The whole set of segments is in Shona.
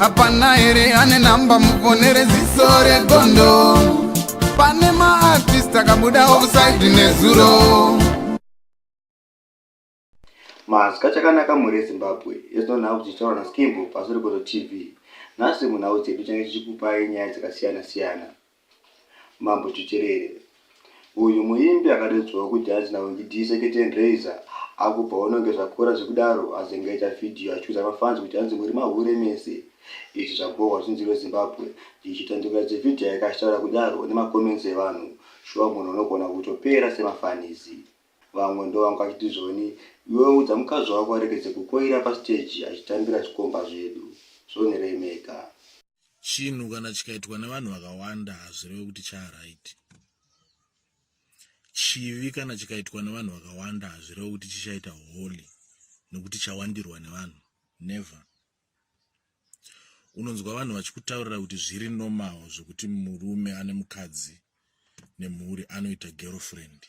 Hapana ere ane namba mfonere zisore gondo. Pane ma-artist akabuda offside nezuro. Mazika chakanaka mhuri Zimbabwe. Yetinonhau kuchitaura naSkimbo pasuri Godo TV. Nhasi munhau dzedu change tichikupai nyaya dzakasiyana-siyana. Mambo Dhuterere. Uyu muimbi akadedzwawo kuti hanzi naungidi second raiser akubva unonge zvakora zvekudaro azengaita video achiudza mafanzi kuti hanzi muri mahure mese. Izvi zvabohwa zvinziro Zimbabwe. Ichitandukira video yakashtaura kudaro nemakoments evanhu. Shuwa munhu unogona kutopera semafanizi. Vamwe ndo vanga vachiti zvoni iwe udza mukadzi wako aregedze kukoira pastage achitambira chikomba zvedu. Zvoneremeka. Chinhu kana chikaitwa nevanhu vakawanda hazvirevi kuti charaiti. Chivi kana chikaitwa nevanhu vakawanda hazvirevi kuti chichaita holy nekuti chawandirwa nevanhu. Never. Unonzwa vanhu vachikutaurira kuti zviri normal zvokuti murume ane mukadzi nemhuri anoita girlfriend.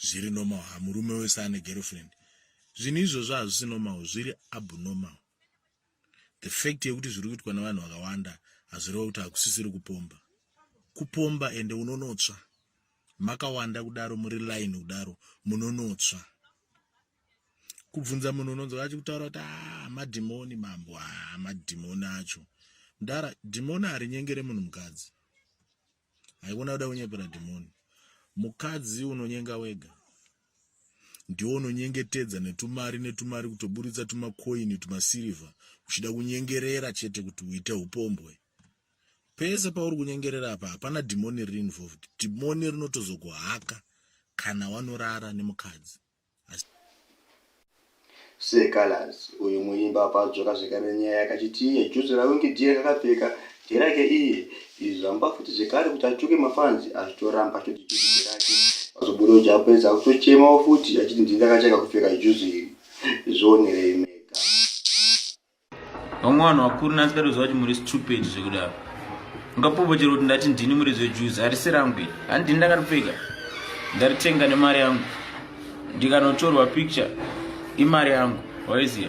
Zviri normal, murume wese ane girlfriend. Zvinhu izvozvo hazvisi normal, zviri abnormal. The fact yekuti zviri kuitwa nevanhu vakawanda hazvirevi kuti hakusisiri kupomba. Kupomba ende unonotsva. Makawanda kudaro muri line kudaro munonotsva. Kubvunza munhu unonzwa achikutaura kuti madhimoni mambo, madhimoni acho. Mudara dhimoni harinyengere munhu mukadzi. Haikona kuda kunyepera dhimoni. Mukadzi unonyenga wega. Ndiwo unonyengetedza netumari kutoburitsa tumakoini tumasirivha uchida kunyengerera chete kuti uite upombwe. Pese pauri kunyengerera apa hapana dhimoni riri involved. Dhimoni rinotozokuhaka kana wanorara nemukadzi. Calaz, uyu muimba apadzvoka zvekare nyaya yakachiti neJuzu raunge ndiye kakapfeka jerake iye. Izvi zvamba futi zvekare kuti atsvuke mafanzi achitoramba achiti Juzu rake. Pazobuda uchapedza kutochemawo futi achiti ndini ndakacheka kupfeka Juzu iri. Zvoneremeka. Vamwe vanhu vakuru naSkimbo kuti muri stupid zvekudaro. Ungapopo chero kuti ndati ndini muri zveJuzu harisi rangu. Handini ndakaripfeka. Ndaritenga nemari yangu. Ndikanotorwa picture imari yangu, waiziya.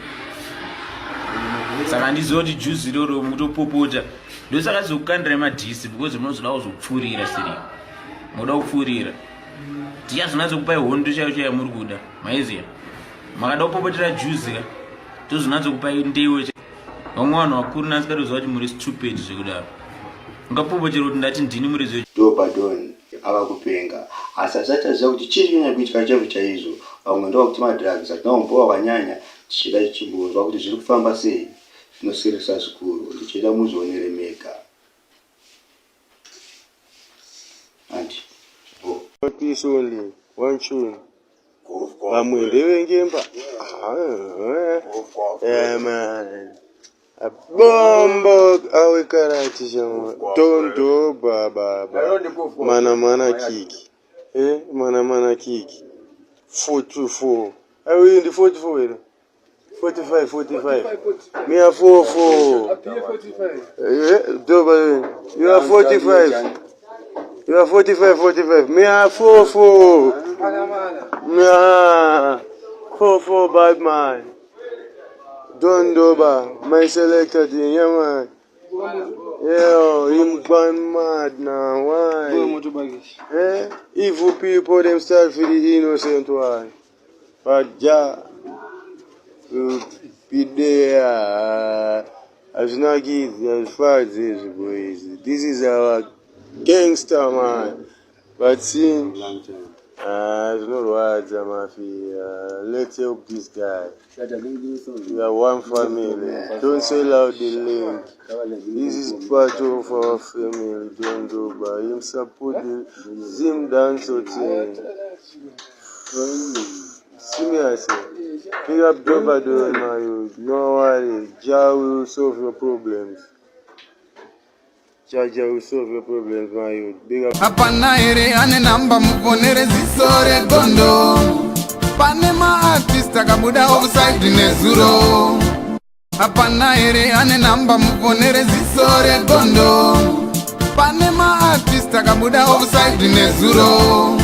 Saka ndiziva kuti Juzu iroro mutopopota. Ndosaka zokukandira madhisi because munozoda kuzopfuurira siri. Munoda kupfuurira. Ndiya zvinazokupai hondo chaiyo muri kuda. Maiziya. Makada kupopotera Juzu ka. Ndozvinazokupai ndewe. Vamwe vanhu vakuru naSkimbo kuti muri stupid zvekudaro. Ungapopo chero kuti ndati ndini muri zveJuzu. Dobba Don avakupenga. Asi asati aziva kuti chii chinyanya kuitika chaizvo. Vamwe ndo vakuti madrugs atinaombowa vanyanya tichida tichimbonzwa kuti zviri kufamba sei. Zvinoseresa zvikuru. Tichida muzvoneremeka. Anti. Peace only, one tune. Vamwe ndevengemba. Yeah man. A bombo awekarati chama. Tondo baba. Mana kiki. Mana kiki. 44. Are we in the 44? 45. Me are 44. You are 45. You are 45. Me are 44. Me are 44 bad man. Don Dobba, my selector thing, yeah man. Yeah, him gone mad now, why? Evil people them start for the innocent one. But yeah, will be there as not give as far as this boys. This is our gangster man. But since there's no words, let's help this guy. We are one family. Don't sell out the link. This is part of our family. Don't do by him support the Zim dance thing. See me, I say. Pick up Dobba Don, my youth. No worry. Jah will solve your problems. Jah will solve your problems, my youth. Big up. Hapana ere ane namba mfonere zisore gondo. Pane ma-artist akabuda offside nezuro. Hapana ere ane namba mfonere zisore gondo. Pane ma-artist akabuda offside nezuro.